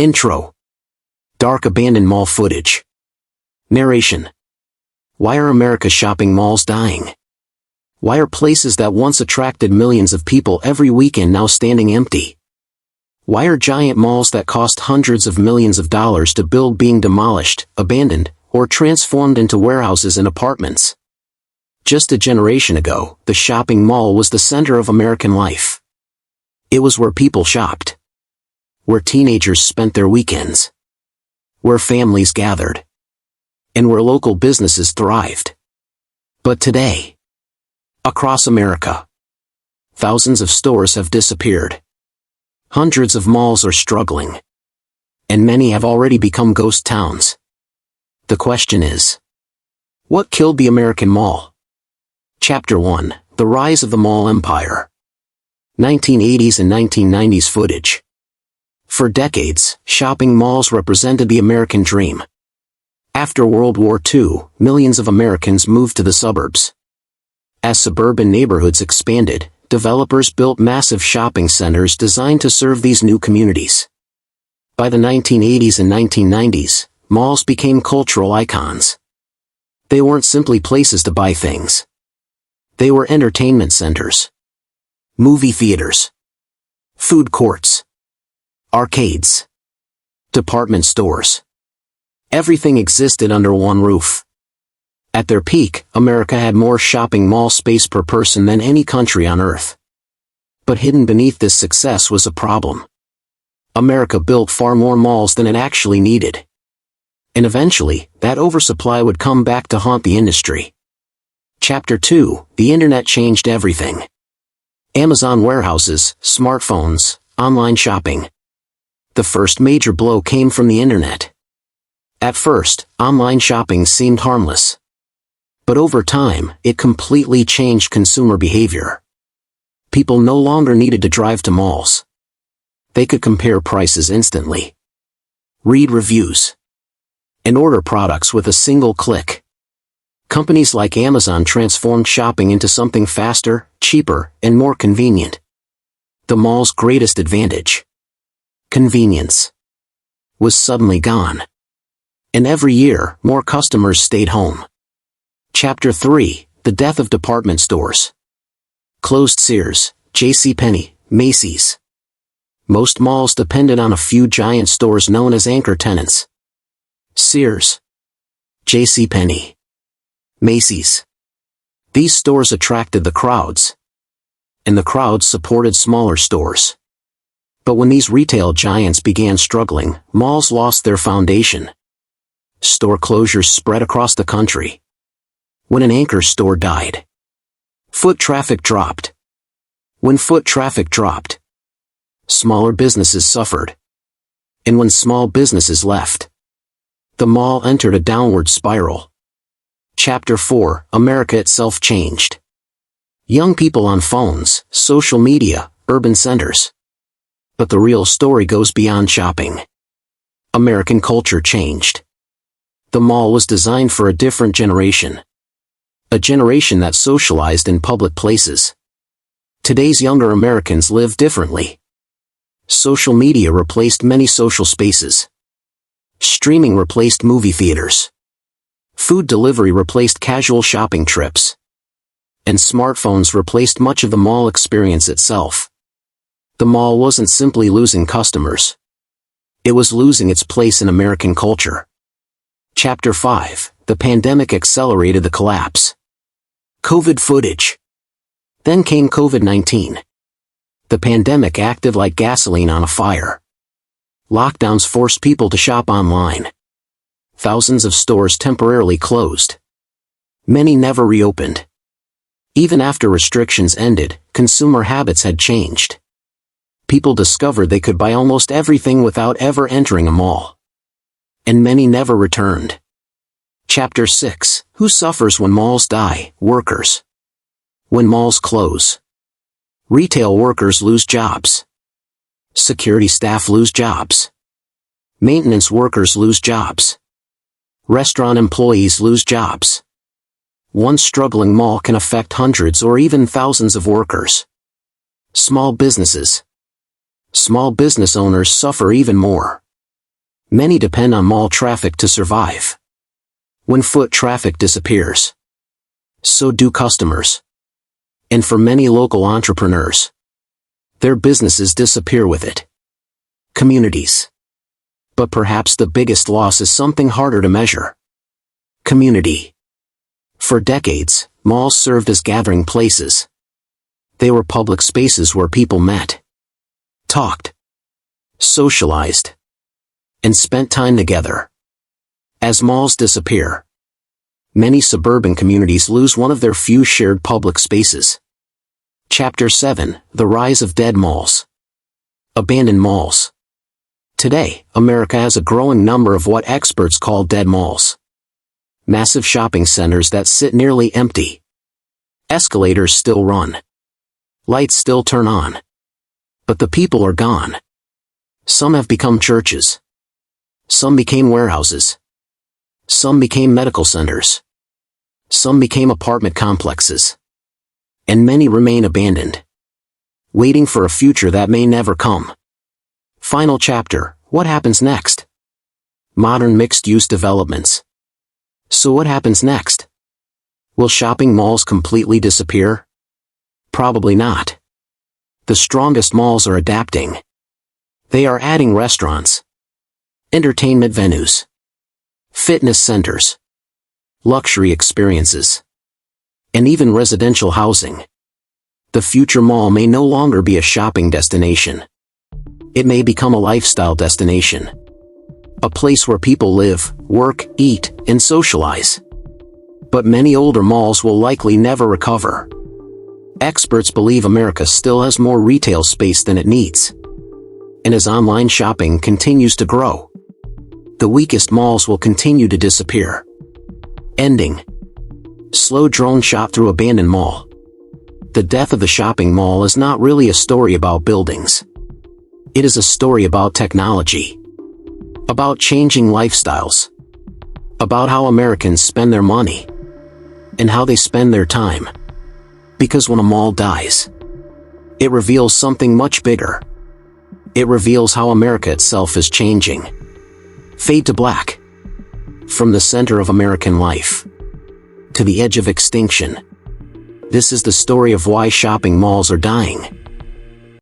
Intro. Dark abandoned mall footage. Narration. Why are America's shopping malls dying? Why are places that once attracted millions of people every weekend now standing empty? Why are giant malls that cost hundreds of millions of dollars to build being demolished, abandoned, or transformed into warehouses and apartments? Just a generation ago, the shopping mall was the center of American life. It was where people shopped. Where teenagers spent their weekends. Where families gathered. And where local businesses thrived. But today, across America, thousands of stores have disappeared. Hundreds of malls are struggling. And many have already become ghost towns. The question is, what killed the American mall? Chapter 1, The Rise of the Mall Empire. 1980s and 1990s footage. For decades, shopping malls represented the American dream. After World War II, millions of Americans moved to the suburbs. As suburban neighborhoods expanded, developers built massive shopping centers designed to serve these new communities. By the 1980s and 1990s, malls became cultural icons. They weren't simply places to buy things. They were entertainment centers. Movie theaters. Food courts. Arcades. Department stores. Everything existed under one roof. At their peak, America had more shopping mall space per person than any country on Earth. But hidden beneath this success was a problem. America built far more malls than it actually needed. And eventually, that oversupply would come back to haunt the industry. Chapter 2, The Internet Changed Everything. Amazon warehouses, smartphones, online shopping. The first major blow came from the Internet. At first, online shopping seemed harmless. But over time, it completely changed consumer behavior. People no longer needed to drive to malls. They could compare prices instantly. Read reviews. And order products with a single click. Companies like Amazon transformed shopping into something faster, cheaper, and more convenient. The mall's greatest advantage, convenience, was suddenly gone. And every year, more customers stayed home. Chapter 3, The Death of Department Stores. Closed Sears, JCPenney, Macy's. Most malls depended on a few giant stores known as anchor tenants. Sears, JCPenney, Macy's. These stores attracted the crowds. And the crowds supported smaller stores. But when these retail giants began struggling, malls lost their foundation. Store closures spread across the country. When an anchor store died, foot traffic dropped. When foot traffic dropped, smaller businesses suffered. And when small businesses left, the mall entered a downward spiral. Chapter 4, America itself changed. Young people on phones, social media, urban centers. But the real story goes beyond shopping. American culture changed. The mall was designed for a different generation. A generation that socialized in public places. Today's younger Americans live differently. Social media replaced many social spaces. Streaming replaced movie theaters. Food delivery replaced casual shopping trips. And smartphones replaced much of the mall experience itself. The mall wasn't simply losing customers. It was losing its place in American culture. Chapter 5, The Pandemic Accelerated the Collapse. COVID footage. Then came COVID-19. The pandemic acted like gasoline on a fire. Lockdowns forced people to shop online. Thousands of stores temporarily closed. Many never reopened. Even after restrictions ended, consumer habits had changed. People discovered they could buy almost everything without ever entering a mall. And many never returned. Chapter 6, Who suffers when malls die? Workers. When malls close, retail workers lose jobs. Security staff lose jobs. Maintenance workers lose jobs. Restaurant employees lose jobs. One struggling mall can affect hundreds or even thousands of workers. Small businesses. Small business owners suffer even more. Many depend on mall traffic to survive. When foot traffic disappears, so do customers. And for many local entrepreneurs, their businesses disappear with it. Communities. But perhaps the biggest loss is something harder to measure. Community. For decades, malls served as gathering places. They were public spaces where people met, talked, socialized, and spent time together. As malls disappear, many suburban communities lose one of their few shared public spaces. Chapter 7: The Rise of Dead Malls. Abandoned malls. Today, America has a growing number of what experts call dead malls. Massive shopping centers that sit nearly empty. Escalators still run. Lights still turn on. But the people are gone. Some have become churches. Some became warehouses. Some became medical centers. Some became apartment complexes. And many remain abandoned, waiting for a future that may never come. Final chapter: what happens next? Modern mixed-use developments. So what happens next? Will shopping malls completely disappear? Probably not. The strongest malls are adapting. They are adding restaurants, entertainment venues, fitness centers, luxury experiences, and even residential housing. The future mall may no longer be a shopping destination. It may become a lifestyle destination. A place where people live, work, eat, and socialize. But many older malls will likely never recover. Experts believe America still has more retail space than it needs. And as online shopping continues to grow, the weakest malls will continue to disappear. Ending. Slow drone shot through abandoned mall. The death of the shopping mall is not really a story about buildings. It is a story about technology. About changing lifestyles. About how Americans spend their money. And how they spend their time. Because when a mall dies, it reveals something much bigger. It reveals how America itself is changing. Fade to black. From the center of American life to the edge of extinction. This is the story of why shopping malls are dying.